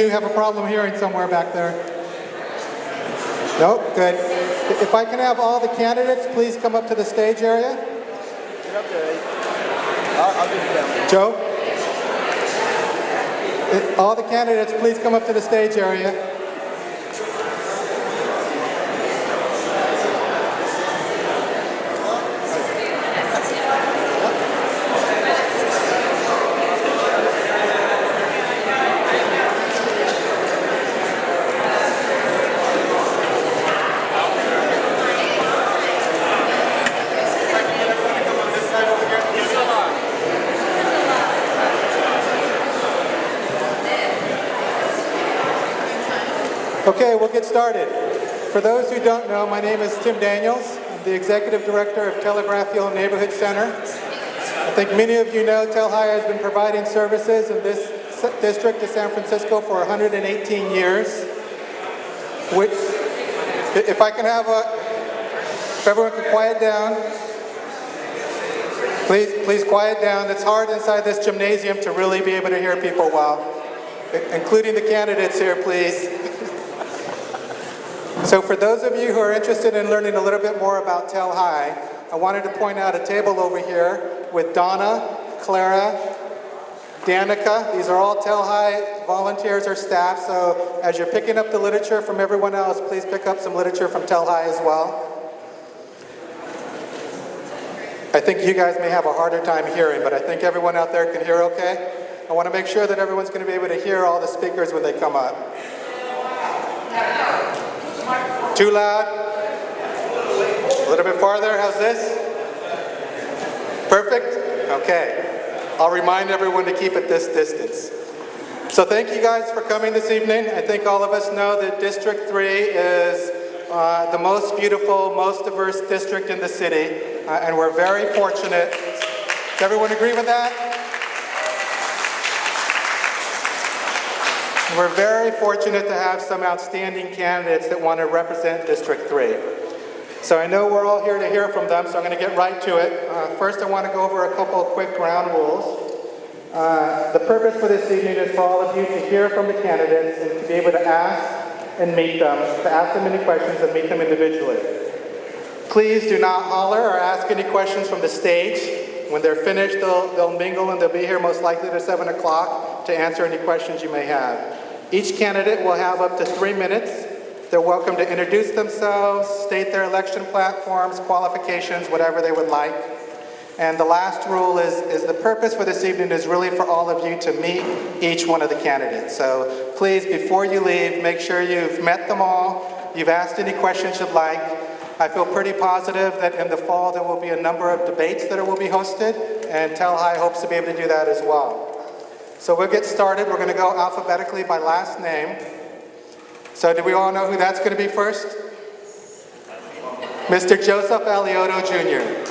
you have a problem hearing somewhere back there? Nope, good. If I can have all the candidates, please come up to the stage area. Get up there. I'll get you down. Joe? All the candidates, please come up to the stage area. Okay, we'll get started. For those who don't know, my name is Tim Daniels. I'm the Executive Director of Telegraph Hill Neighborhood Center. I think many of you know Tel-Hi has been providing services in this district of San Francisco for 118 years. If I can have if everyone can quiet down. Please quiet down. It's hard inside this gymnasium to really be able to hear people well, including the candidates here, please. So for those of you who are interested in learning a little bit more about Tel-Hi, I wanted to point out a table over here with Donna, Clara, Danica. These are all Tel-Hi volunteers or staff, so as you're picking up the literature from everyone else, please pick up some literature from Tel-Hi as well. I think you guys may have a harder time hearing, but I think everyone out there can hear okay. I want to make sure that everyone's going to be able to hear all the speakers when they come up. Too loud? A little bit farther, how's this? Perfect? Okay. I'll remind everyone to keep at this distance. So thank you guys for coming this evening. I think all of us know that District 3 is the most beautiful, most diverse district in the city, and we're very fortunate. Does everyone agree with that? We're very fortunate to have some outstanding candidates that want to represent District 3. So I know we're all here to hear from them, so I'm going to get right to it. First, I want to go over a couple of quick ground rules. The purpose for this evening is for all of you to hear from the candidates and to be able to ask and meet them, to ask them any questions and meet them individually. Please do not holler or ask any questions from the stage. When they're finished, they'll mingle and they'll be here most likely to 7 o'clock to answer any questions you may have. Each candidate will have up to 3 minutes. They're welcome to introduce themselves, state their election platforms, qualifications, whatever they would like. And the last rule is the purpose for this evening is really for all of you to meet each one of the candidates. So please, before you leave, make sure you've met them all, you've asked any questions you'd like. I feel pretty positive that in the fall there will be a number of debates that will be hosted, and Tel-Hi hopes to be able to do that as well. So we'll get started. We're going to go alphabetically by last name. So do we all know who that's going to be first? Mr. Joseph Alioto, Jr.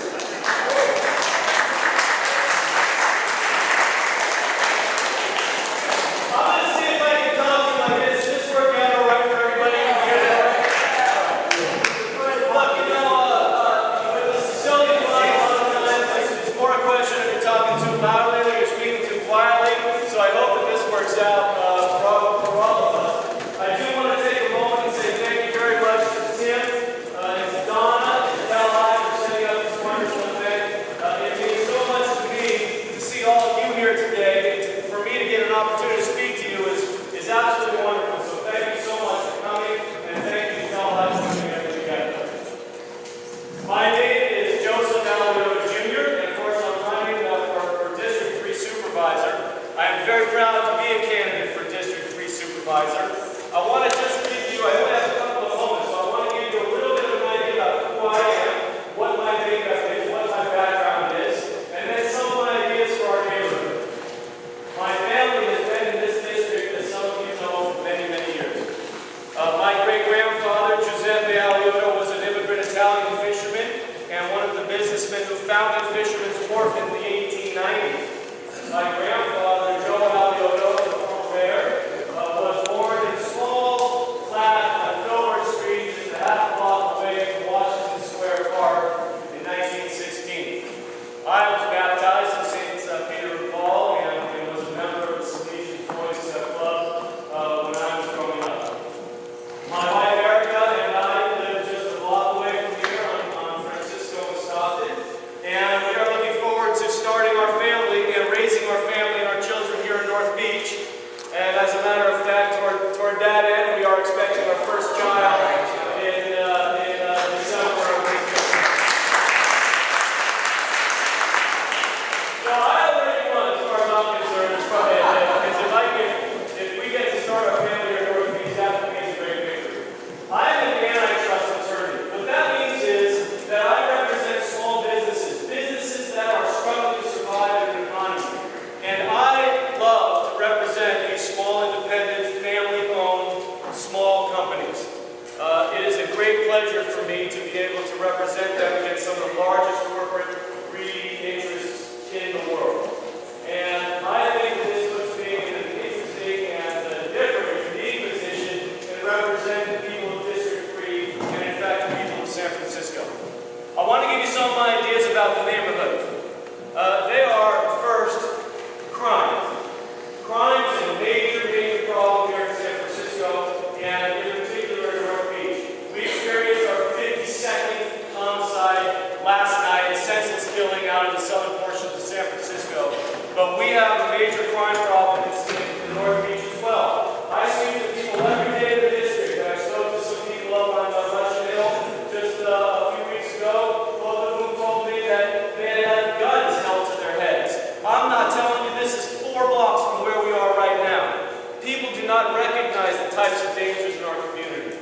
killing out in the southern portions of San Francisco. But we have a major crime problem in North Beach as well. I speak to people every day in the district. I spoke to some people up on Russian Hill just a few weeks ago. Both of whom told me that they had guns held to their heads. I'm not telling you this is 4 blocks from where we are right now. People do not recognize the types of dangers in our community.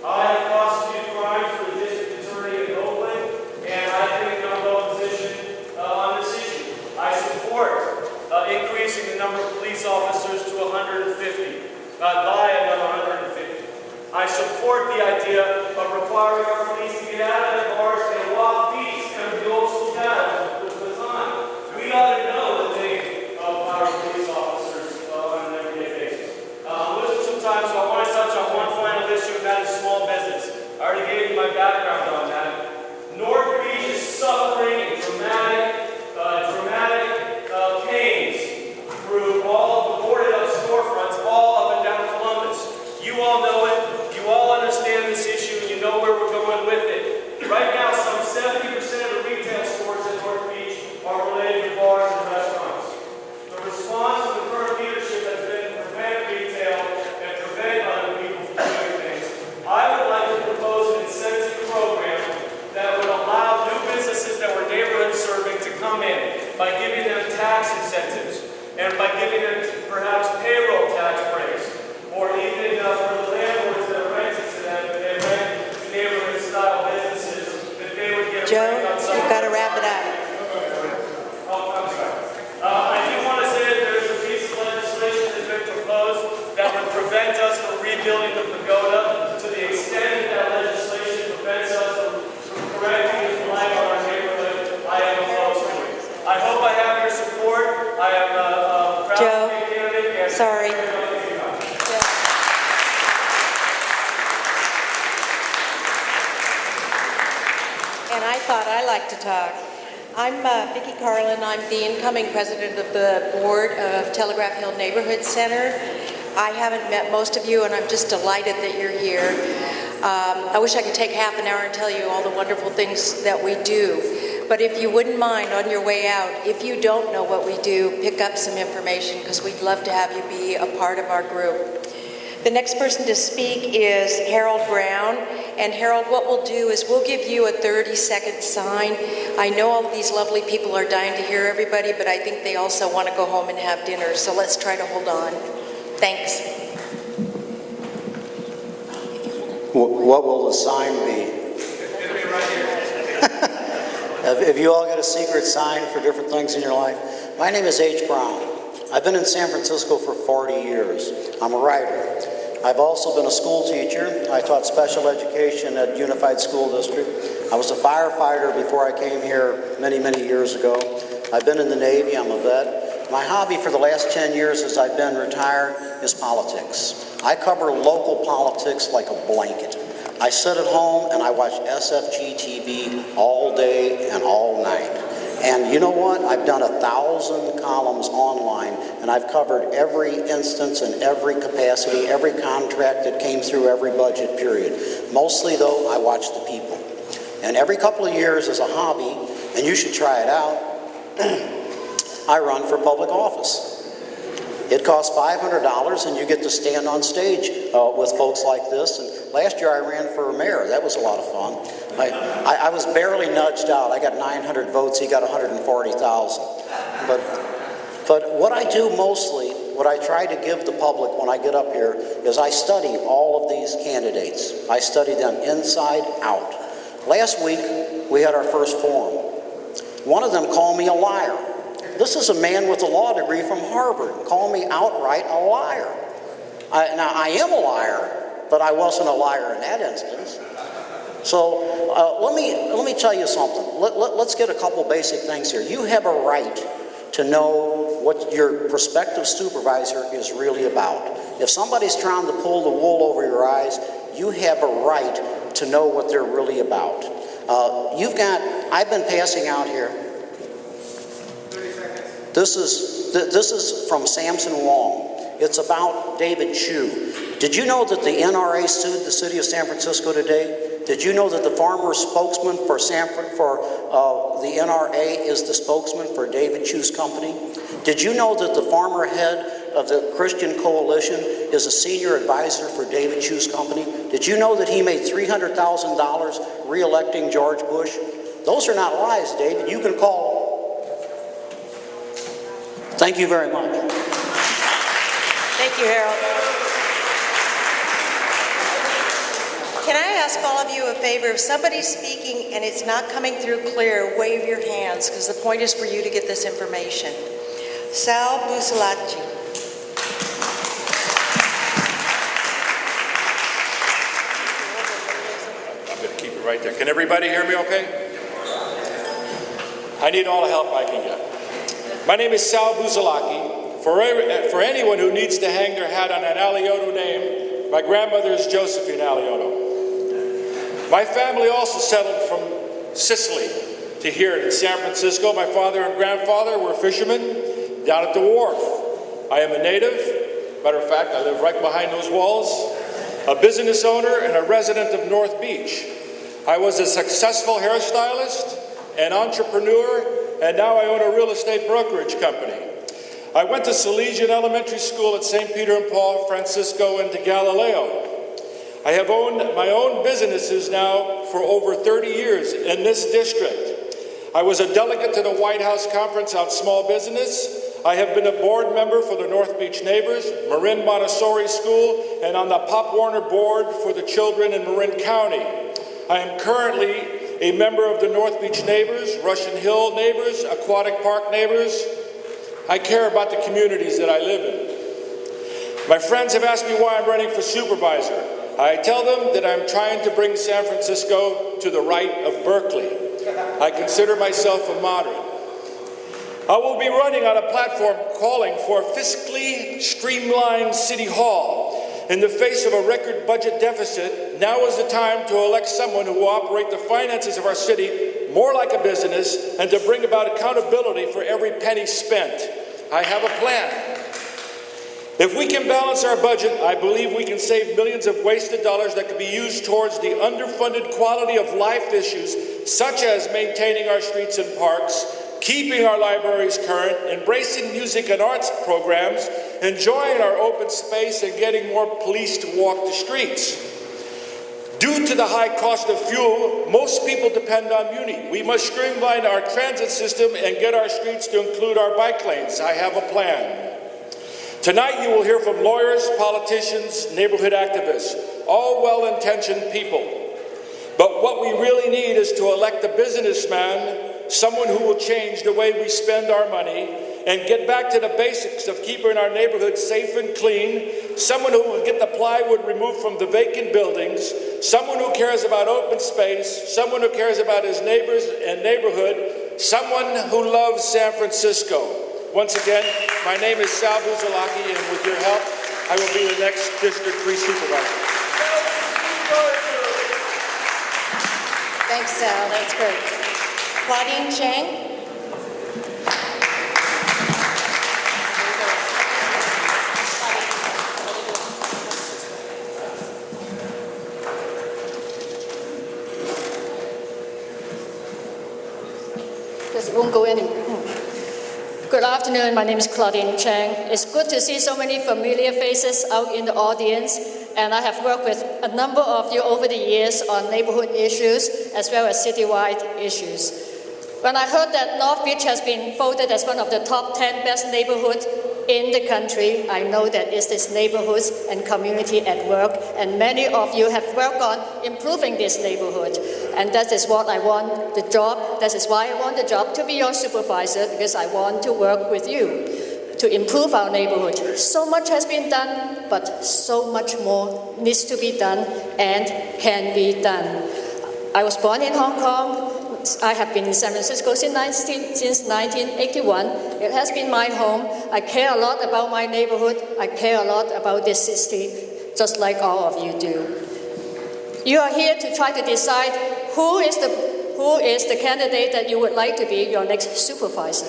I have prosecuted crimes for the district attorney in Oakland, and I think I'm well positioned on this issue. I support increasing the number of police officers to 150, by another 150. I support the idea of requiring our police to get out of their cars and walk beats, kind of the old school dad was on. We ought to know the name of our police officers on an everyday basis. Listen sometimes, so I want to touch on one final issue, and that is small business. I already gave you my background on that. North Beach is suffering dramatic pains through all of the boarded up storefronts all up and down Columbus. You all know it, you all understand this issue, and you know where we're going with it. Right now, some 70% of the retail stores in North Beach are related to bars and restaurants. The response of the current leadership has been to prevent retail and prevent other people from doing things. I would like to propose an incentive program that would allow new businesses that were neighborhood serving to come in by giving them tax incentives and by giving them perhaps payroll tax breaks, or even for the landlords that are renting to them, if they rent to neighborhood-style businesses, that they would get a Joe, break on some. you've got to wrap it up. Oh, I'm sorry. I do want to say that there's a piece of legislation that's been proposed that would prevent us from rebuilding the pagoda. To the extent that legislation prevents us from correcting the flag on our neighborhood, I am opposed to it. I hope I have your support. I am proud Joe, to be a candidate. sorry. And I thought I liked to talk. I'm Vicki Carlin. I'm the incoming president of the board of Telegraph Hill Neighborhood Center. I haven't met most of you, and I'm just delighted that you're here. I wish I could take half an hour and tell you all the wonderful things that we do. But if you wouldn't mind, on your way out, if you don't know what we do, pick up some information, because we'd love to have you be a part of our group. The next person to speak is Harold Brown. And Harold, what we'll do is we'll give you a 30-second sign. I know all of these lovely people are dying to hear everybody, but I think they also want to go home and have dinner. So let's try to hold on. Thanks. What will the sign be? It'll be right here. Have you all got a secret sign for different things in your life? My name is H. Brown. I've been in San Francisco for 40 years. I'm a writer. I've also been a school teacher. I taught special education at Unified School District. I was a firefighter before I came here many, many years ago. I've been in the Navy. I'm a vet. My hobby for the last 10 years as I've been retired is politics. I cover local politics like a blanket. I sit at home and I watch SFG TV all day and all night. And you know what? I've done 1,000 columns online, and I've covered every instance and every capacity, every contract that came through every budget period. Mostly, though, I watch the people. And every couple of years as a hobby, and you should try it out, I run for public office. It costs $500, and you get to stand on stage with folks like this. And last year I ran for mayor. That was a lot of fun. I was barely nudged out. I got 900 votes. He got 140,000. But what I do mostly, what I try to give the public when I get up here, is I study all of these candidates. I study them inside out. Last week we had our first forum. One of them called me a liar. This is a man with a law degree from Harvard, calling me outright a liar. Now, I am a liar, but I wasn't a liar in that instance. So let me tell you something. Let's get a couple basic things here. You have a right to know what your prospective supervisor is really about. If somebody's trying to pull the wool over your eyes, you have a right to know what they're really about. I've been passing out here. This is from Samson Wong. It's about David Chu. Did you know that the NRA sued the city of San Francisco today Did you know that the farmer spokesman for the NRA is the spokesman for David Chu's company? Did you know that the farmer head of the Christian Coalition is a senior advisor for David Chu's company? Did you know that he made $300,000 re-electing George Bush? Those are not lies, David. You can call. Thank you very much. Thank you, Harold. Can I ask all of you a favor? If somebody's speaking and it's not coming through clear, wave your hands, because the point is for you to get this information. Sal Busalacci. I'm going to keep it right there. Can everybody hear me okay? I need all the help I can get. My name is Sal Busalacci. For anyone who needs to hang their hat on an Alioto name, my grandmother is Josephine Alioto. My family also settled from Sicily to here in San Francisco. My father and grandfather were fishermen down at the wharf. I am a native. Matter of fact, I live right behind those walls. A business owner and a resident of North Beach. I was a successful hairstylist, an entrepreneur, and now I own a real estate brokerage company. I went to Salesian Elementary School at St. Peter and Paul, Francisco, and to Galileo. I have owned my own businesses now for over 30 years in this district. I was a delegate to the White House Conference on Small Business. I have been a board member for the North Beach Neighbors, Marin Montessori School, and on the Pop Warner Board for the children in Marin County. I am currently a member of the North Beach Neighbors, Russian Hill Neighbors, Aquatic Park Neighbors. I care about the communities that I live in. My friends have asked me why I'm running for supervisor. I tell them that I'm trying to bring San Francisco to the right of Berkeley. I consider myself a moderate. I will be running on a platform calling for a fiscally streamlined City Hall. In the face of a record budget deficit, now is the time to elect someone who will operate the finances of our city more like a business and to bring about accountability for every penny spent. I have a plan. If we can balance our budget, I believe we can save millions of wasted dollars that could be used towards the underfunded quality of life issues, such as maintaining our streets and parks, keeping our libraries current, embracing music and arts programs, enjoying our open space, and getting more police to walk the streets. Due to the high cost of fuel, most people depend on Muni. We must streamline our transit system and get our streets to include our bike lanes. I have a plan. Tonight you will hear from lawyers, politicians, neighborhood activists, all well-intentioned people. But what we really need is to elect a businessman, someone who will change the way we spend our money and get back to the basics of keeping our neighborhoods safe and clean, someone who will get the plywood removed from the vacant buildings, someone who cares about open space, someone who cares about his neighbors and neighborhood, someone who loves San Francisco. Once again, my name is Sal Busalacci, and with your help, I will be the next District 3 supervisor. Thanks, Sal. That's great. Claudine Chang. Just won't go anywhere. Good afternoon, my name is Claudine Chang. It's good to see so many familiar faces out in the audience, and I have worked with a number of you over the years on neighborhood issues as well as citywide issues. When I heard that North Beach has been voted as one of the top 10 best neighborhoods in the country, I know that it's this neighborhoods and community at work, and many of you have worked on improving this neighborhood. And that is what I want the job, that is why I want the job to be your supervisor, because I want to work with you to improve our neighborhood. So much has been done, but so much more needs to be done and can be done. I was born in Hong Kong. I have been in San Francisco since 1981. It has been my home. I care a lot about my neighborhood. I care a lot about this city, just like all of you do. You are here to try to decide who is the candidate that you would like to be your next supervisor.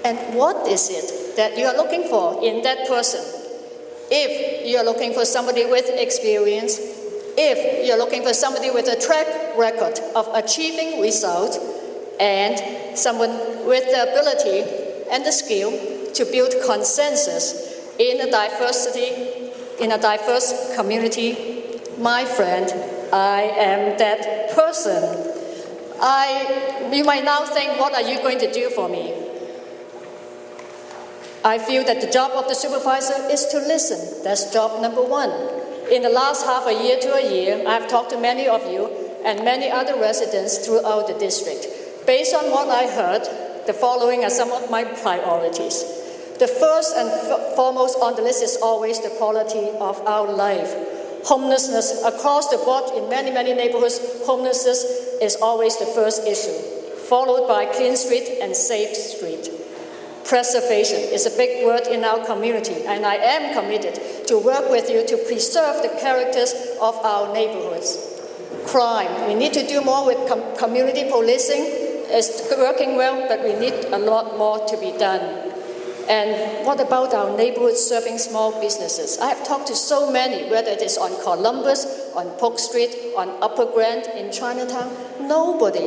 And what is it that you are looking for in that person? If you are looking for somebody with experience, If you're looking for somebody with a track record of achieving results and someone with the ability and the skill to build consensus in a diverse community, my friend, I am that person. You might now think, what are you going to do for me? I feel that the job of the supervisor is to listen. That's job number one. In the last half a year to a year, I've talked to many of you and many other residents throughout the district. Based on what I heard, the following are some of my priorities. The first and foremost on the list is always the quality of our life. Homelessness across the board in many, many neighborhoods, homelessness is always the first issue, followed by clean street and safe street. Preservation is a big word in our community, and I am committed to work with you to preserve the characters of our neighborhoods. Crime, we need to do more with community policing. It's working well, but we need a lot more to be done. And what about our neighborhoods serving small businesses? I have talked to so many, whether it is on Columbus, on Polk Street, on Upper Grand, in Chinatown. Nobody.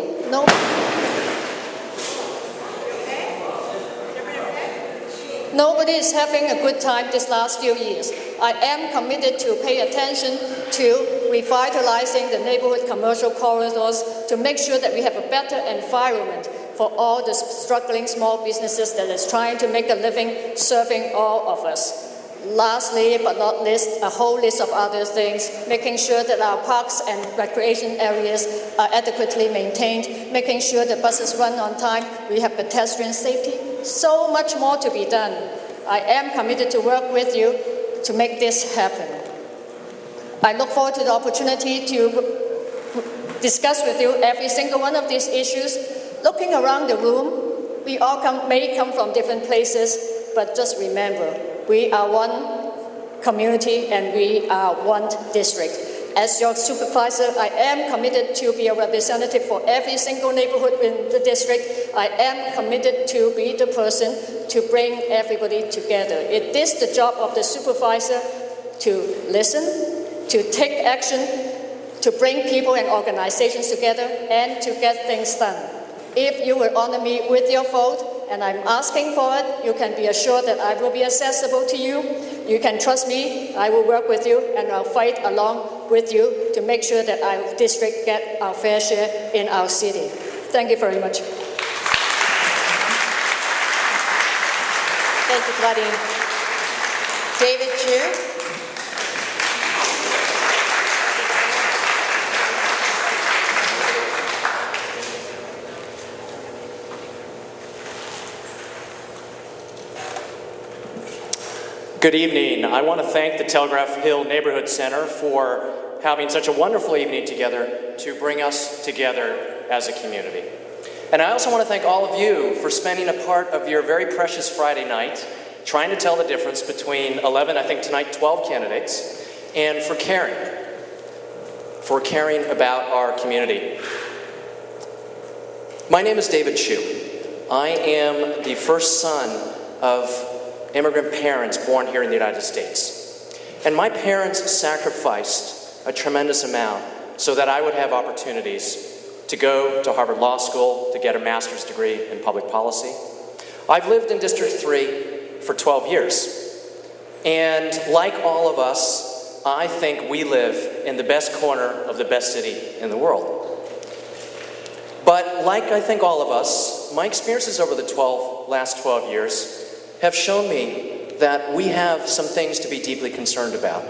Nobody is having a good time this last few years. I am committed to pay attention to revitalizing the neighborhood commercial corridors to make sure that we have a better environment for all the struggling small businesses that is trying to make a living serving all of us. Lastly, but not least, a whole list of other things, making sure that our parks and recreation areas are adequately maintained, making sure the buses run on time, we have pedestrian safety. So much more to be done. I am committed to work with you to make this happen. I look forward to the opportunity to discuss with you every single one of these issues. Looking around the room, we all may come from different places, but just remember, we are one community and we are one district. As your supervisor, I am committed to be a representative for every single neighborhood in the district. I am committed to be the person to bring everybody together. It is the job of the supervisor to listen, to take action, to bring people and organizations together, and to get things done. If you will honor me with your vote, and I'm asking for it, you can be assured that I will be accessible to you. You can trust me, I will work with you, and I'll fight along with you to make sure that our district get our fair share in our city. Thank you very much. Thank you, Claudine. David Chu. Good evening. I want to thank the Telegraph Hill Neighborhood Center for having such a wonderful evening together to bring us together as a community. And I also want to thank all of you for spending a part of your very precious Friday night trying to tell the difference between 11, I think tonight 12 candidates, and for caring about our community. My name is David Chu. I am the first son of immigrant parents born here in the United States. And my parents sacrificed a tremendous amount so that I would have opportunities to go to Harvard Law School, to get a master's degree in public policy. I've lived in District 3 for 12 years. And like all of us, I think we live in the best corner of the best city in the world. But like I think all of us, my experiences over the last 12 years have shown me that we have some things to be deeply concerned about.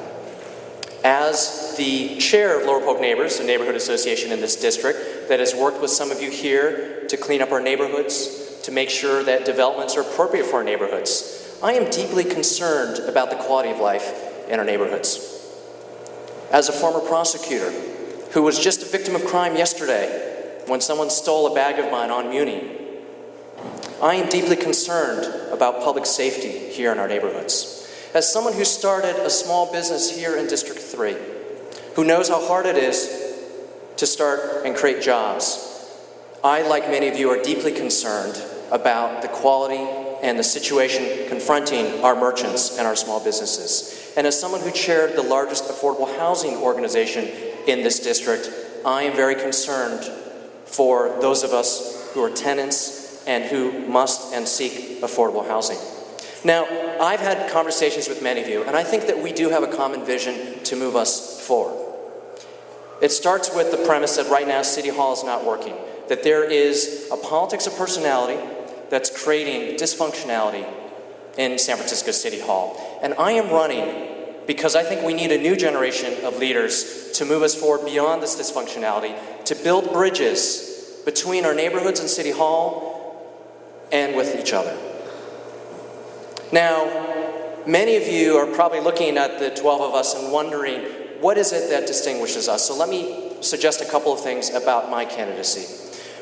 As the chair of Lower Polk Neighbors, a neighborhood association in this district that has worked with some of you here to clean up our neighborhoods, to make sure that developments are appropriate for our neighborhoods, I am deeply concerned about the quality of life in our neighborhoods. As a former prosecutor who was just a victim of crime yesterday when someone stole a bag of mine on Muni, I am deeply concerned about public safety here in our neighborhoods. As someone who started a small business here in District 3, who knows how hard it is to start and create jobs, I, like many of you, are deeply concerned about the quality and the situation confronting our merchants and our small businesses. And as someone who chaired the largest affordable housing organization in this district, I am very concerned for those of us who are tenants and who must and seek affordable housing. Now, I've had conversations with many of you, and I think that we do have a common vision to move us forward. It starts with the premise that right now City Hall is not working, that there is a politics of personality that's creating dysfunctionality in San Francisco City Hall. And I am running because I think we need a new generation of leaders to move us forward beyond this dysfunctionality, to build bridges between our neighborhoods and City Hall and with each other. Now, many of you are probably looking at the 12 of us and wondering, what is it that distinguishes us? So let me suggest a couple of things about my candidacy.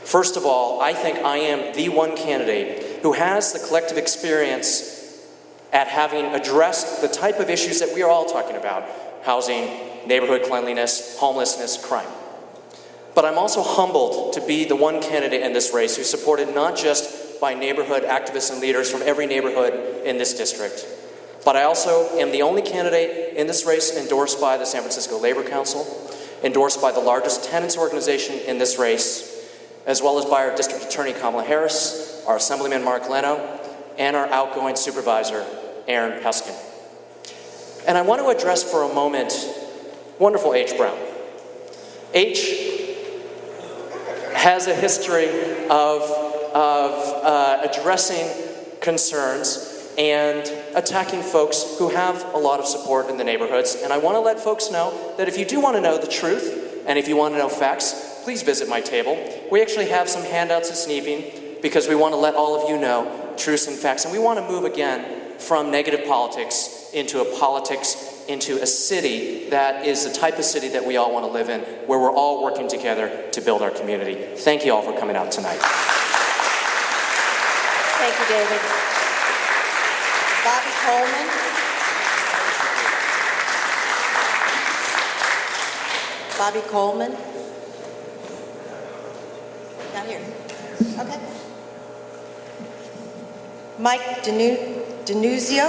First of all, I think I am the one candidate who has the collective experience at having addressed the type of issues that we are all talking about: housing, neighborhood cleanliness, homelessness, crime. But I'm also humbled to be the one candidate in this race who's supported not just by neighborhood activists and leaders from every neighborhood in this district, but I also am the only candidate in this race endorsed by the San Francisco Labor Council, endorsed by the largest tenants organization in this race, as well as by our District Attorney Kamala Harris, our Assemblyman Mark Leno, and our outgoing Supervisor Aaron Peskin. And I want to address for a moment wonderful H. Brown. H has a history of addressing concerns and attacking folks who have a lot of support in the neighborhoods. And I want to let folks know that if you do want to know the truth, and if you want to know facts, please visit my table. We actually have some handouts this evening because we want to let all of you know truths and facts. And we want to move again from negative politics into a city that is the type of city that we all want to live in, where we're all working together to build our community. Thank you all for coming out tonight. Thank you, David. Bobby Coleman. Bobby Coleman. Not here. Okay. Mike Denuzio?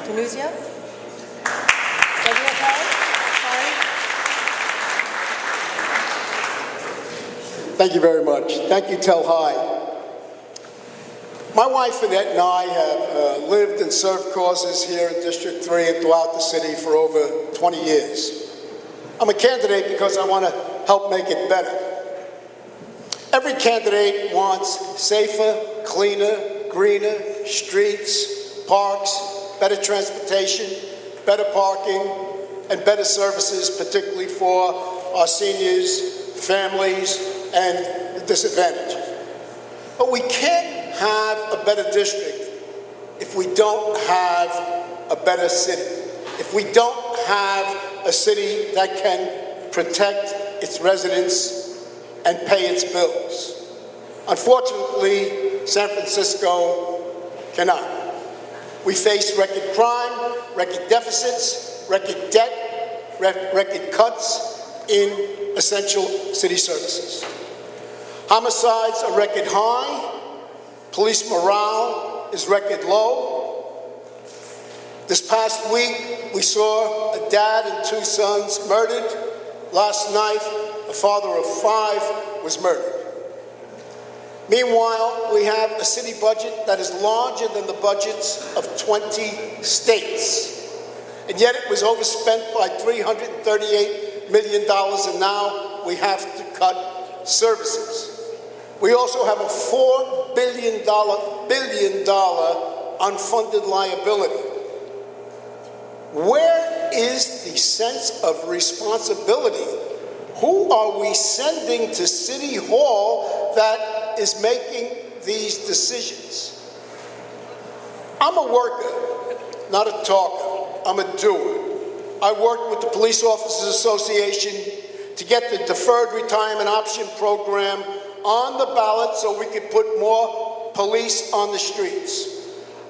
Denuzio? Are you okay? Sorry. Thank you very much. Thank you, Tel High. My wife Annette and I have lived and served causes here in District 3 and throughout the city for over 20 years. I'm a candidate because I want to help make it better. Every candidate wants safer, cleaner, greener streets, parks, better transportation, better parking, and better services, particularly for our seniors, families, and the disadvantaged. But we can't have a better district if we don't have a better city, if we don't have a city that can protect its residents and pay its bills. Unfortunately, San Francisco cannot. We face record crime, record deficits, record debt, record cuts in essential city services. Homicides are record high. Police morale is record low. This past week, we saw a dad and two sons murdered. Last night, a father of 5 was murdered. Meanwhile, we have a city budget that is larger than the budgets of 20 states. And yet it was overspent by $338 million, and now we have to cut services. We also have a $4 billion unfunded liability. Where is the sense of responsibility? Who are we sending to City Hall that is making these decisions? I'm a worker, not a talker. I'm a doer. I worked with the Police Officers Association to get the Deferred Retirement Option Program on the ballot so we could put more police on the streets.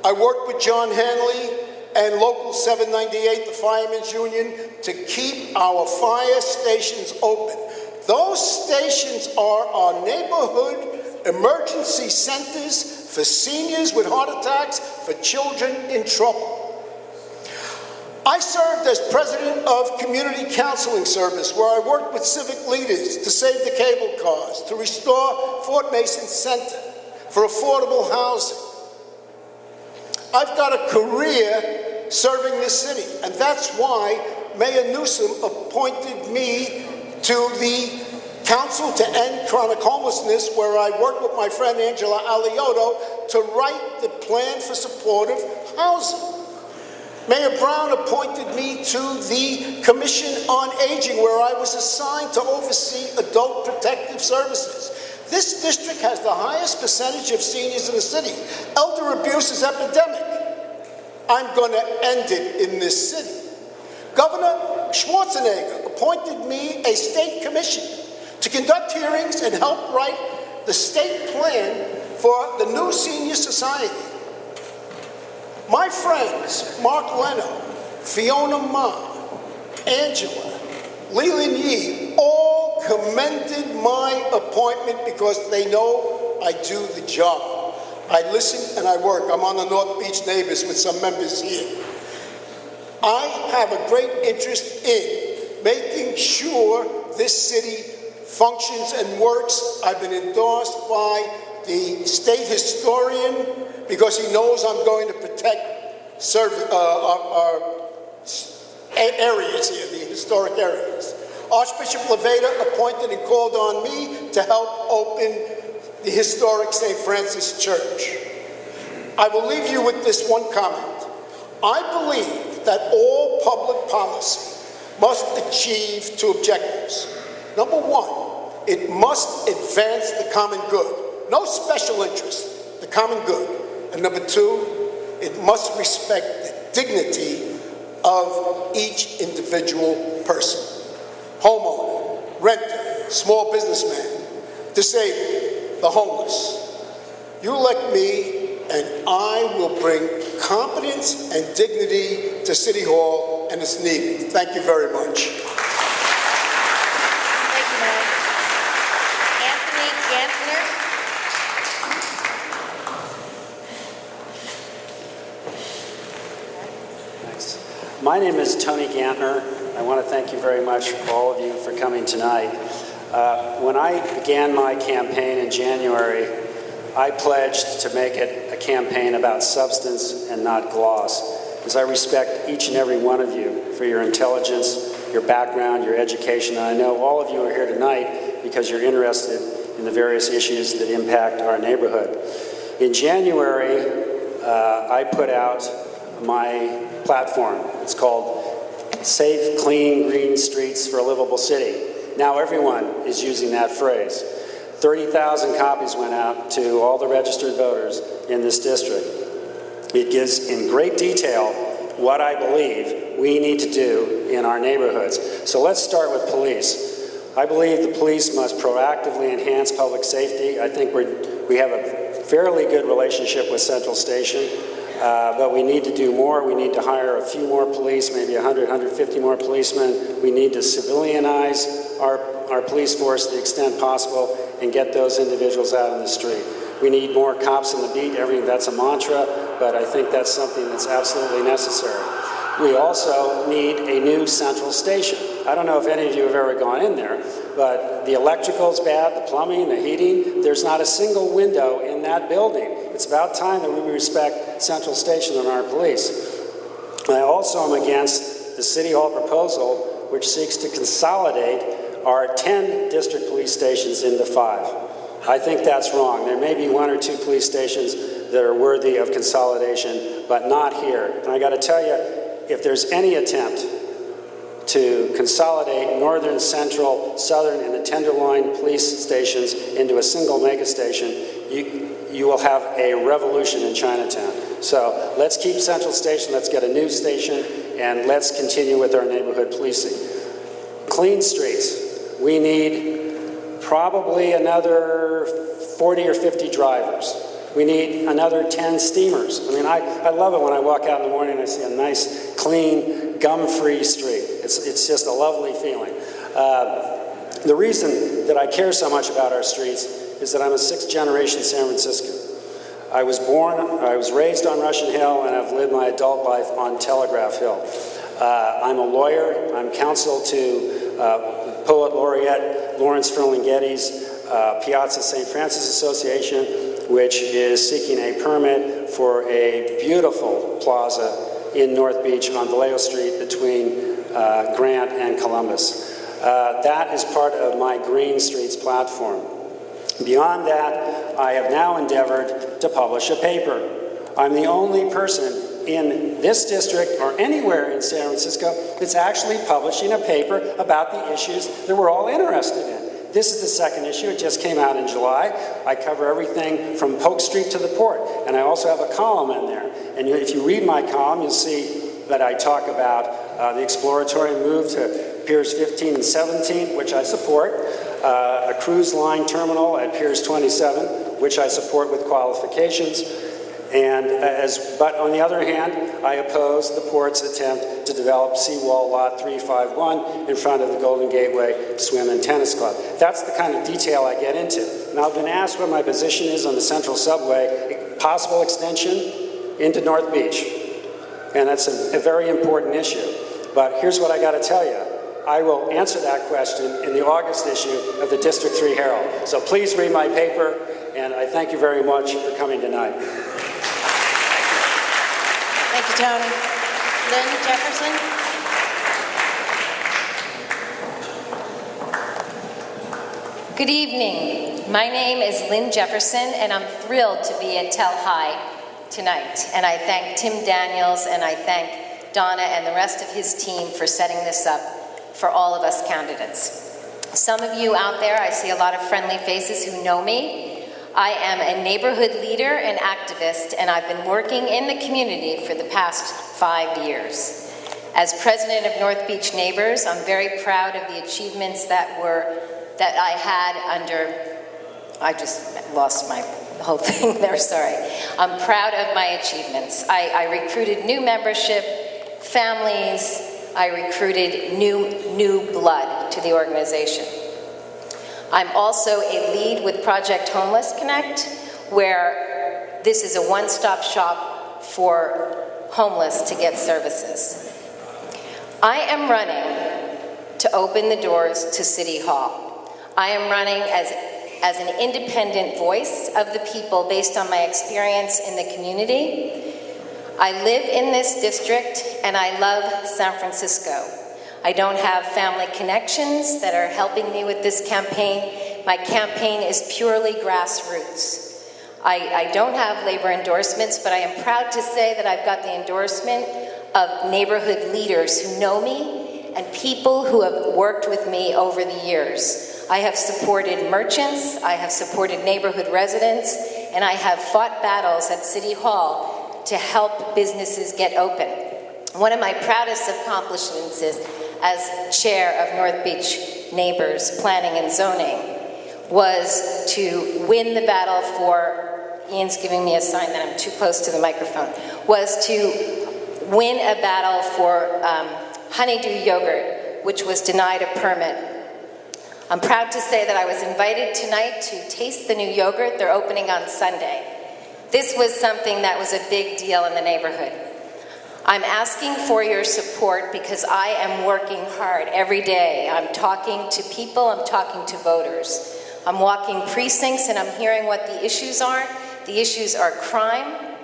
I worked with John Hanley and Local 798, the Firemen's Union, to keep our fire stations open. Those stations are our neighborhood emergency centers for seniors with heart attacks, for children in trouble. I served as president of Community Counseling Service, where I worked with civic leaders to save the cable cars, to restore Fort Mason Center for affordable housing. I've got a career serving this city, and that's why Mayor Newsom appointed me to the Council to End Chronic Homelessness, where I worked with my friend Angela Alioto to write the plan for supportive housing. Mayor Brown appointed me to the Commission on Aging, where I was assigned to oversee adult protective services. This district has the highest percentage of seniors in the city. Elder abuse is epidemic. I'm going to end it in this city. Governor Schwarzenegger appointed me a state commission to conduct hearings and help write the state plan for the new senior society. My friends, Mark Leno, Fiona Ma, Angela, Leland Yee, all commended my appointment because they know I do the job. I listen and I work. I'm on the North Beach Neighbors with some members here. I have a great interest in making sure this city functions and works. I've been endorsed by the state historian because he knows I'm going to protect our areas here, the historic areas. Archbishop Leveda appointed and called on me to help open the historic St. Francis Church. I will leave you with this one comment. I believe that all public policy must achieve two objectives. Number one, it must advance the common good. No special interest, the common good. And number two, it must respect the dignity of each individual person. Homeowner, renter, small businessman, disabled, the homeless. You elect me and I will bring competence and dignity to City Hall, and it's needed. Thank you very much. Thank you, Mayor. Anthony Gantner. Thanks. My name is Tony Gantner. I want to thank you very much, all of you, for coming tonight. When I began my campaign in January, I pledged to make it a campaign about substance and not gloss, because I respect each and every one of you for your intelligence, your background, your education, and I know all of you are here tonight because you're interested in the various issues that impact our neighborhood. In January, I put out my platform. It's called Safe, Clean, Green Streets for a Livable City. Now everyone is using that phrase. 30,000 copies went out to all the registered voters in this district. It gives in great detail what I believe we need to do in our neighborhoods. So let's start with police. I believe the police must proactively enhance public safety. I think we have a fairly good relationship with Central Station, but we need to do more. We need to hire a few more police, maybe 100, 150 more policemen. We need to civilianize our police force to the extent possible and get those individuals out on the street. We need more cops on the beat. That's a mantra, but I think that's something that's absolutely necessary. We also need a new Central Station. I don't know if any of you have ever gone in there, but the electrical's bad, the plumbing, the heating. There's not a single window in that building. It's about time that we respect Central Station and our police. I also am against the City Hall proposal, which seeks to consolidate our 10 district police stations into 5. I think that's wrong. There may be 1 or 2 police stations that are worthy of consolidation, but not here. And I got to tell you, if there's any attempt to consolidate northern, central, southern, and the Tenderloin police stations into a single mega station, you will have a revolution in Chinatown. So let's keep Central Station, let's get a new station, and let's continue with our neighborhood policing. Clean streets. We need probably another 40 or 50 drivers. We need another 10 steamers. I mean, I love it when I walk out in the morning and I see a nice, clean, gum-free street. It's just a lovely feeling. The reason that I care so much about our streets is that I'm a 6th-generation San Franciscan. I was raised on Russian Hill, and I've lived my adult life on Telegraph Hill. I'm a lawyer. I'm counsel to Poet Laureate Lawrence Ferlinghetti's Piazza St. Francis Association, which is seeking a permit for a beautiful plaza in North Beach on Vallejo Street between Grant and Columbus. That is part of my Green Streets platform. Beyond that, I have now endeavored to publish a paper. I'm the only person in this district or anywhere in San Francisco that's actually publishing a paper about the issues that we're all interested in. This is the second issue. It just came out in July. I cover everything from Polk Street to the port, and I also have a column in there. And if you read my column, you'll see that I talk about the exploratory move to Piers 15 and 17, which I support, a cruise line terminal at Piers 27, which I support with qualifications. But on the other hand, I oppose the port's attempt to develop seawall lot 351 in front of the Golden Gateway Swim and Tennis Club. That's the kind of detail I get into. Now, I've been asked what my position is on the Central Subway, possible extension into North Beach. And that's a very important issue. But here's what I got to tell you. I will answer that question in the August issue of the District 3 Herald. So please read my paper, and I thank you very much for coming tonight. Thank you, Tony. Lynn Jefferson. Good evening. My name is Lynn Jefferson, and I'm thrilled to be at Tel High tonight. And I thank Tim Daniels, and I thank Donna and the rest of his team for setting this up for all of us candidates. Some of you out there, I see a lot of friendly faces who know me. I am a neighborhood leader and activist, and I've been working in the community for the past 5 years. As president of North Beach Neighbors, I'm very proud of the achievements that I had under, I just lost my whole thing there, sorry. I'm proud of my achievements. I recruited new membership, families, I recruited new blood to the organization. I'm also a lead with Project Homeless Connect, where this is a one-stop shop for homeless to get services. I am running to open the doors to City Hall. I am running as an independent voice of the people based on my experience in the community. I live in this district and I love San Francisco. I don't have family connections that are helping me with this campaign. My campaign is purely grassroots. I don't have labor endorsements, but I am proud to say that I've got the endorsement of neighborhood leaders who know me and people who have worked with me over the years. I have supported merchants, I have supported neighborhood residents, and I have fought battles at City Hall to help businesses get open. One of my proudest accomplishments is, as chair of North Beach Neighbors Planning and Zoning, was to win the battle for, Ian's giving me a sign that I'm too close to the microphone, was to win a battle for honeydew yogurt, which was denied a permit. I'm proud to say that I was invited tonight to taste the new yogurt. They're opening on Sunday. This was something that was a big deal in the neighborhood. I'm asking for your support because I am working hard every day. I'm talking to people, I'm talking to voters. I'm walking precincts and I'm hearing what the issues are. The issues are crime.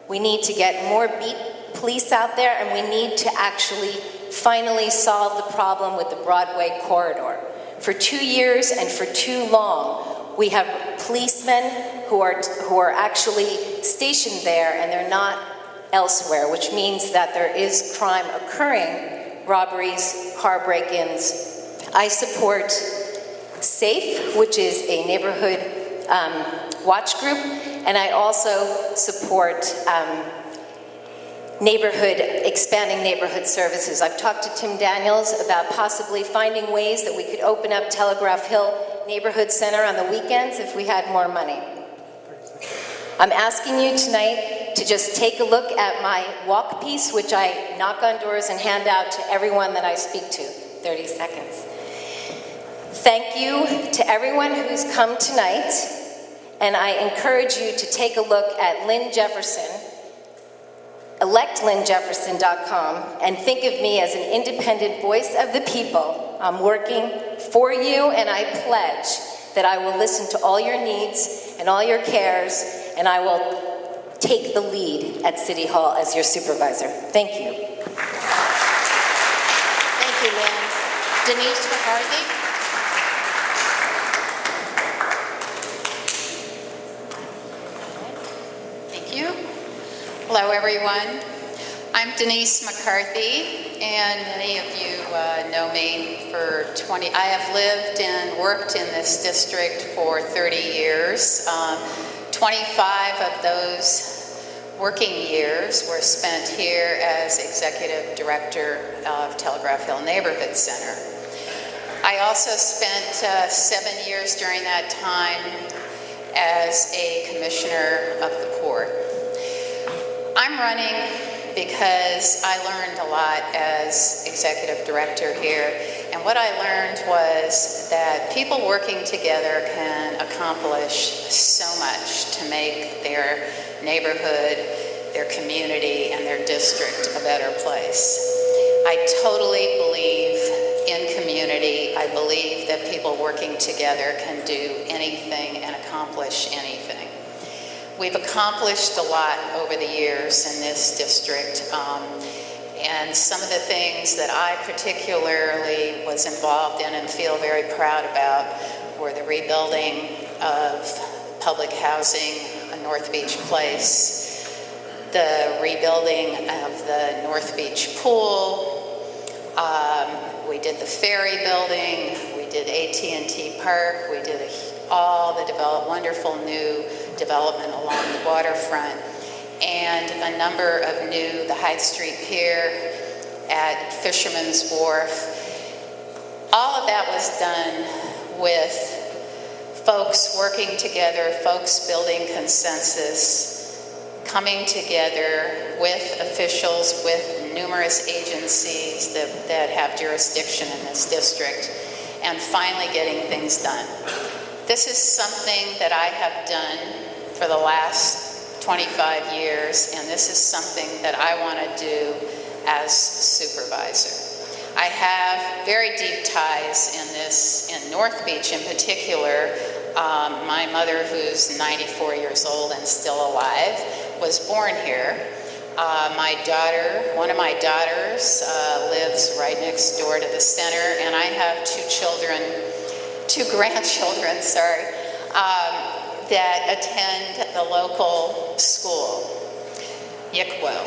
We need to get more beat police out there, and we need to actually finally solve the problem with the Broadway corridor. For 2 years and for too long, we have policemen who are actually stationed there and they're not elsewhere, which means that there is crime occurring, robberies, car break-ins. I support SAFE, which is a neighborhood watch group, and I also support expanding neighborhood services. I've talked to Tim Daniels about possibly finding ways that we could open up Telegraph Hill Neighborhood Center on the weekends if we had more money. I'm asking you tonight to just take a look at my walk piece, which I knock on doors and hand out to everyone that I speak to. 30 seconds. Thank you to everyone who's come tonight, and I encourage you to take a look at Lynn Jefferson, electlynnjefferson.com, and think of me as an independent voice of the people. I'm working for you, and I pledge that I will listen to all your needs and all your cares, and I will take the lead at City Hall as your supervisor. Thank you. Thank you, Lynn. Denise McCarthy. Thank you. Hello, everyone. I'm Denise McCarthy, and many of you know me for I have lived and worked in this district for 30 years. 25 of those working years were spent here as Executive Director of Telegraph Hill Neighborhood Center. I also spent 7 years during that time as a Commissioner of the Port. I'm running because I learned a lot as Executive Director here, and what I learned was that people working together can accomplish so much to make their neighborhood, their community, and their district a better place. I totally believe in community. I believe that people working together can do anything and accomplish anything. We've accomplished a lot over the years in this district, and some of the things that I particularly was involved in and feel very proud about were the rebuilding of public housing on North Beach Place, the rebuilding of the North Beach Pool, we did the ferry building, we did AT&T Park, we did all the wonderful new development along the waterfront, and a number of the Hyde Street Pier at Fisherman's Wharf. All of that was done with folks working together, folks building consensus, coming together with officials, with numerous agencies that have jurisdiction in this district, and finally getting things done. This is something that I have done for the last 25 years, and this is something that I want to do as supervisor. I have very deep ties in North Beach in particular. My mother, who's 94 years old and still alive, was born here. One of my daughters lives right next door to the center, and I have two grandchildren, that attend the local school, Yickwo.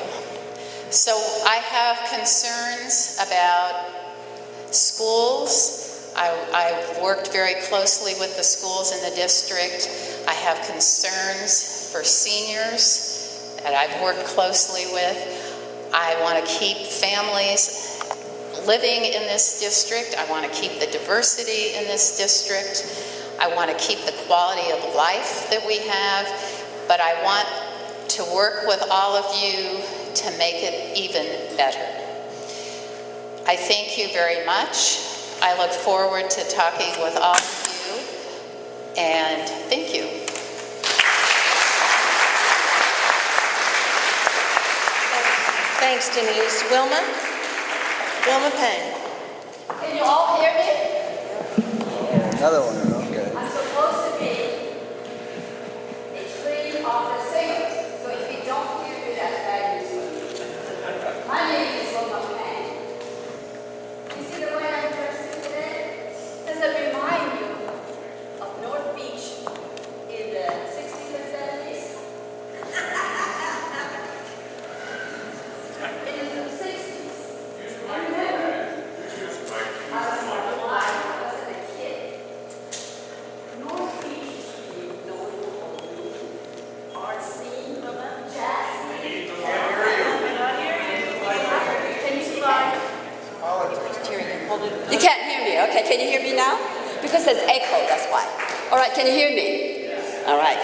So I have concerns about schools. I've worked very closely with the schools in the district. I have concerns for seniors that I've worked closely with. I want to keep families living in this district. I want to keep the diversity in this district. I want to keep the quality of life that we have, but I want to work with all of you to make it even better. I thank you very much. I look forward to talking with all of you, and thank you. Thanks, Denise. Wilma Payne. Can you all hear me? Another one, okay. I'm supposed to be a tree of the singer, so if you don't hear me, that's bad news for me. My name is Wilma Payne. You see the way I'm dressed today? Does it remind you of North Beach in the 60s and 70s? In the 60s, I remember I was alive. North Beach is known for art scene, jazz scene. Can you slide? You can't hear me. Okay, can you hear me now? Because there's echo, that's why. All right, can you hear me? All right.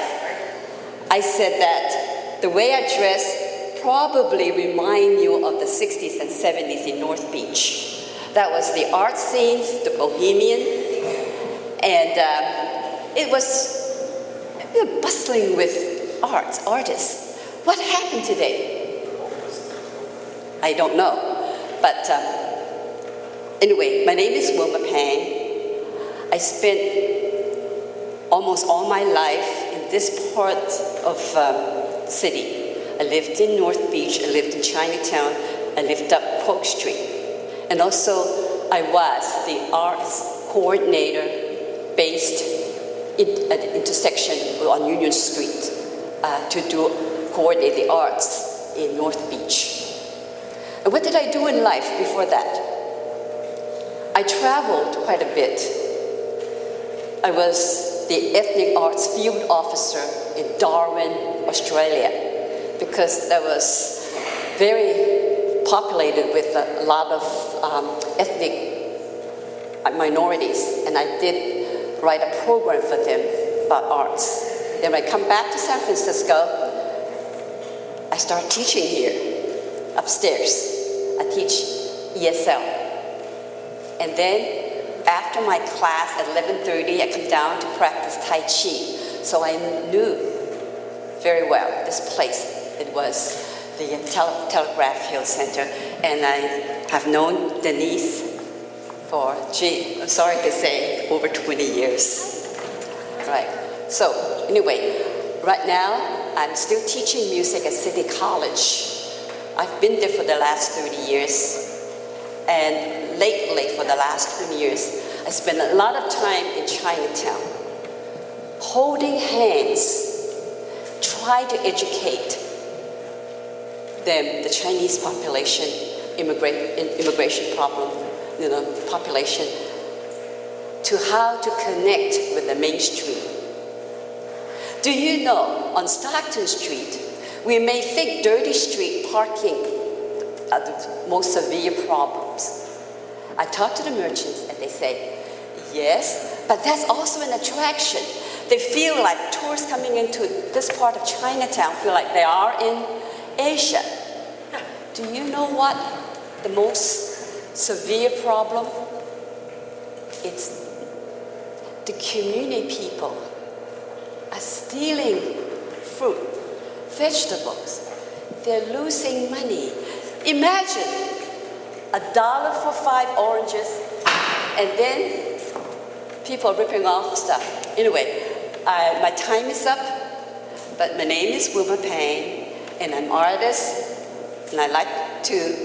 I said that the way I dress probably remind you of the 60s and 70s in North Beach. That was the art scene, the bohemian, and it was bustling with artists. What happened today? I don't know. But anyway, my name is Wilma Pang. I spent almost all my life in this part of the city. I lived in North Beach, I lived in Chinatown, I lived up Polk Street. And also, I was the arts coordinator based at the intersection on Union Street to coordinate the arts in North Beach. And what did I do in life before that? I traveled quite a bit. I was the ethnic arts field officer in Darwin, Australia, because that was very populated with a lot of ethnic minorities, and I did write a program for them about arts. Then when I come back to San Francisco, I start teaching here, upstairs. I teach ESL. And then after my class at 11:30, I come down to practice Tai Chi. So I knew very well this place. It was the Telegraph Hill Center. And I have known Denise for, I'm sorry to say, over 20 years. Right. So anyway, right now, I'm still teaching music at City College. I've been there for the last 30 years. And lately, for the last 20 years, I spent a lot of time in Chinatown, holding hands, trying to educate them, the Chinese population, immigration problem, population, to how to connect with the mainstream. Do you know, on Stockton Street, we may think dirty street parking are the most severe problems. I talk to the merchants and they say, yes, but that's also an attraction. They feel like tourists coming into this part of Chinatown feel like they are in Asia. Do you know what the most severe problem? It's the community people are stealing fruit, vegetables. They're losing money. Imagine $1 for 5 oranges, and then people ripping off stuff. Anyway, my time is up, but my name is Wilma Pang, and I'm an artist, and I like to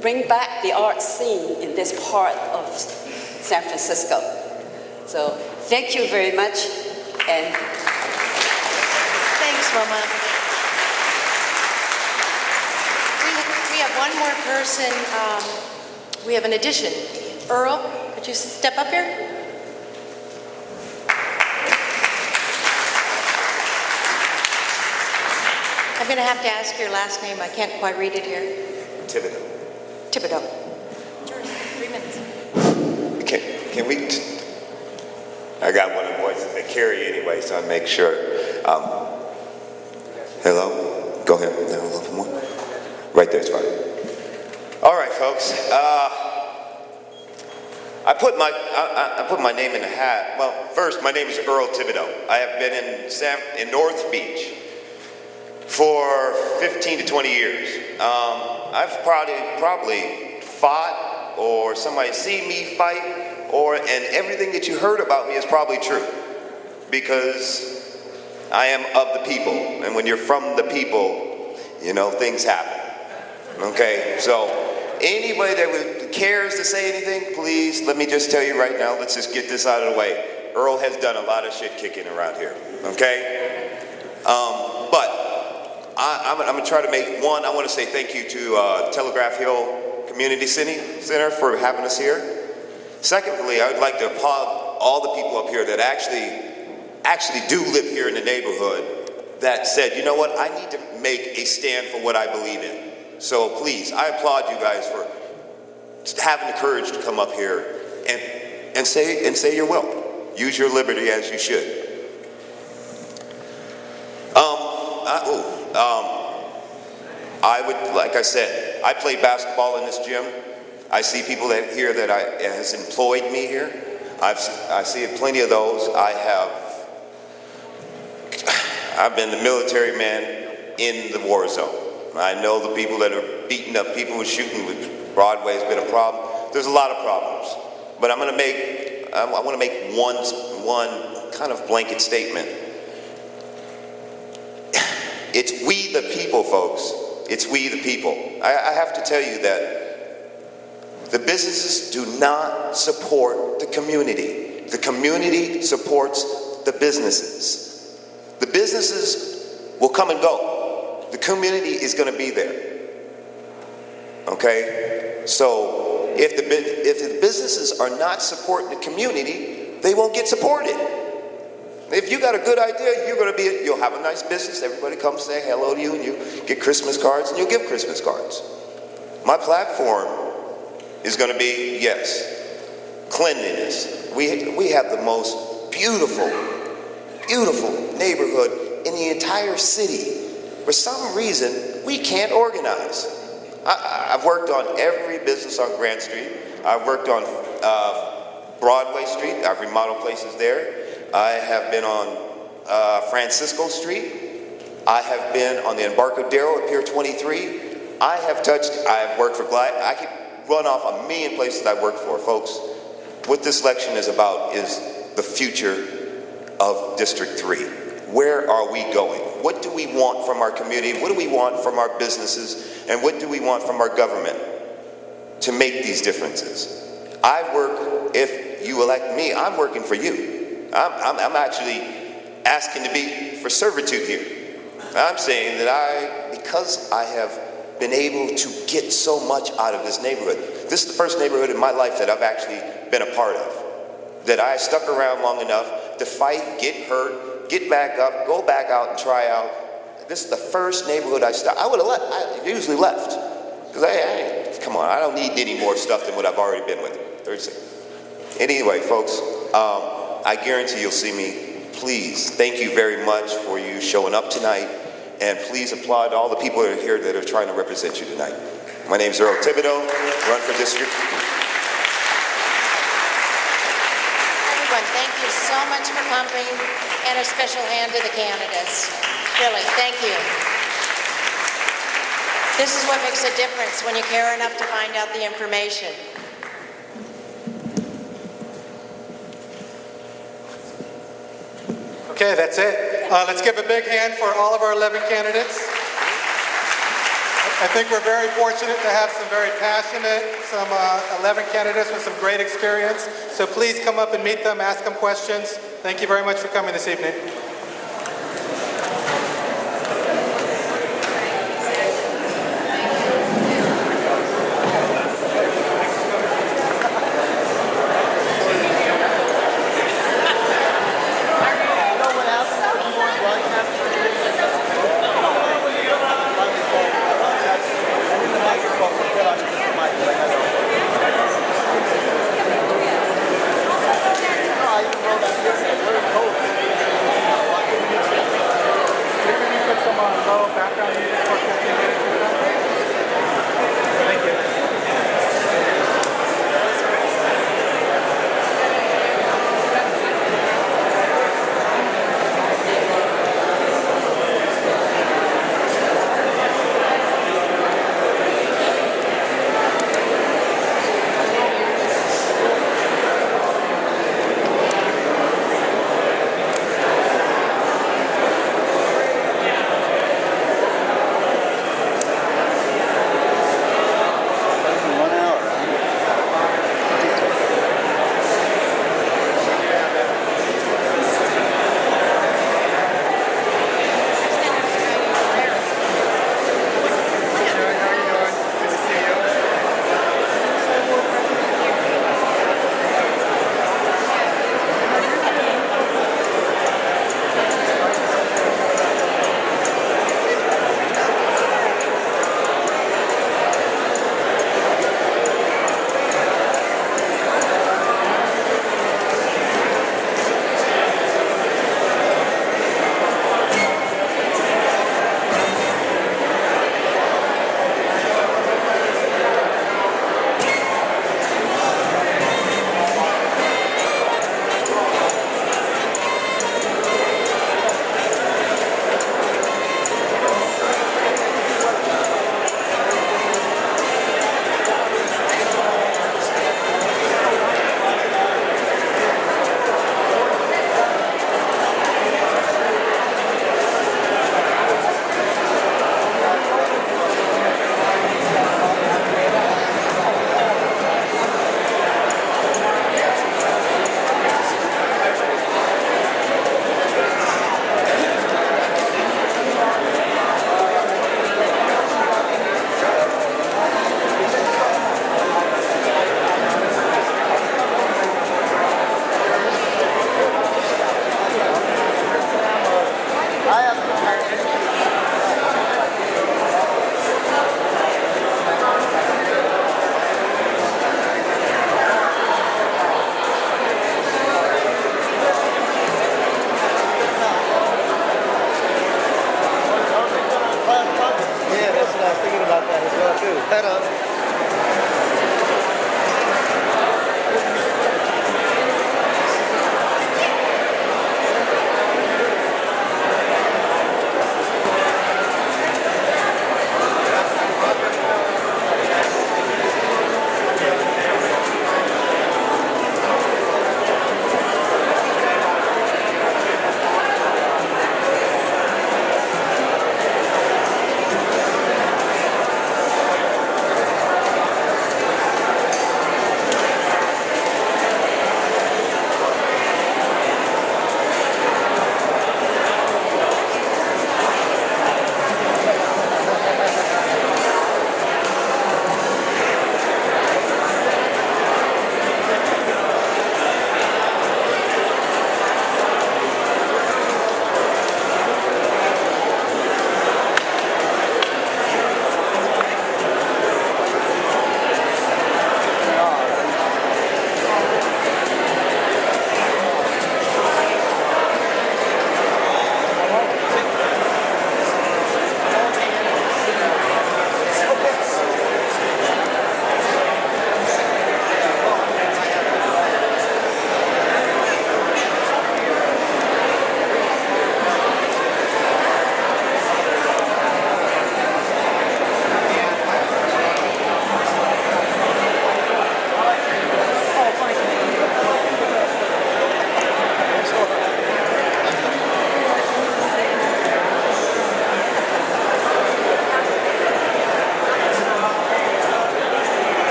bring back the art scene in this part of San Francisco. So thank you very much, and Thanks, Wilma. We have one more person. We have an addition. Earl, could you step up here? I'm going to have to ask your last name. I can't quite read it here. Thibodeau. Thibodeau. Sure, 3 minutes. Can we? I got one of the voices they carry anyway, so I make sure. Hello? Go ahead. A little bit more. Right there's fine. All right, folks. I put my name in the hat. Well, first, my name is Earl Thibodeau. I have been in North Beach for 15 to 20 years. I've probably fought, or somebody seen me fight, and everything that you heard about me is probably true, because I am of the people, and when you're from the people, things happen. Okay, so anybody that cares to say anything, please, let me just tell you right now, let's just get this out of the way. Earl has done a lot of shit kicking around here, okay? But I'm going to try to make one. I want to say thank you to Telegraph Hill Community Center for having us here. Secondly, I would like to applaud all the people up here that actually do live here in the neighborhood that said, you know what, I need to make a stand for what I believe in. So please, I applaud you guys for having the courage to come up here and say your will. Use your liberty as you should. I would, like I said, I play basketball in this gym. I see people here that has employed me here. I see plenty of those. I've been the military man in the war zone. I know the people that are beating up people who are shooting with Broadway has been a problem. There's a lot of problems. But I want to make one kind of blanket statement. It's we the people, folks. It's we the people. I have to tell you that the businesses do not support the community. The community supports the businesses. The businesses will come and go. The community is going to be there. Okay? So if the businesses are not supporting the community, they won't get supported. If you got a good idea, you'll have a nice business. Everybody comes say hello to you, and you get Christmas cards, and you'll give Christmas cards. My platform is going to be, yes, cleanliness. We have the most beautiful neighborhood in the entire city. For some reason, we can't organize. I've worked on every business on Grand Street. I've worked on Broadway Street. I've remodeled places there. I have been on Francisco Street. I have been on the Embarcadero at Pier 23. I have worked for Glide. I could run off a million places I've worked for, folks. What this election is about is the future of District 3. Where are we going? What do we want from our community? What do we want from our businesses? And what do we want from our government to make these differences? If you elect me, I'm working for you. I'm actually asking to be for servitude here. I'm saying that because I have been able to get so much out of this neighborhood. This is the first neighborhood in my life that I've actually been a part of. That I stuck around long enough to fight, get hurt, get back up, go back out and try out. This is the first neighborhood I stopped. I would have left. I usually left. Because come on, I don't need any more stuff than what I've already been with. Anyway, folks, I guarantee you'll see me. Please, thank you very much for you showing up tonight. And please applaud all the people that are here that are trying to represent you tonight. My name is Earl Thibodeau, run for district. Everyone, thank you so much for coming, and a special hand to the candidates. Really, thank you. This is what makes a difference when you care enough to find out the information. Okay, that's it. Let's give a big hand for all of our 11 candidates. I think we're very fortunate to have some very passionate, 11 candidates with some great experience. So please come up and meet them, ask them questions. Thank you very much for coming this evening. set up.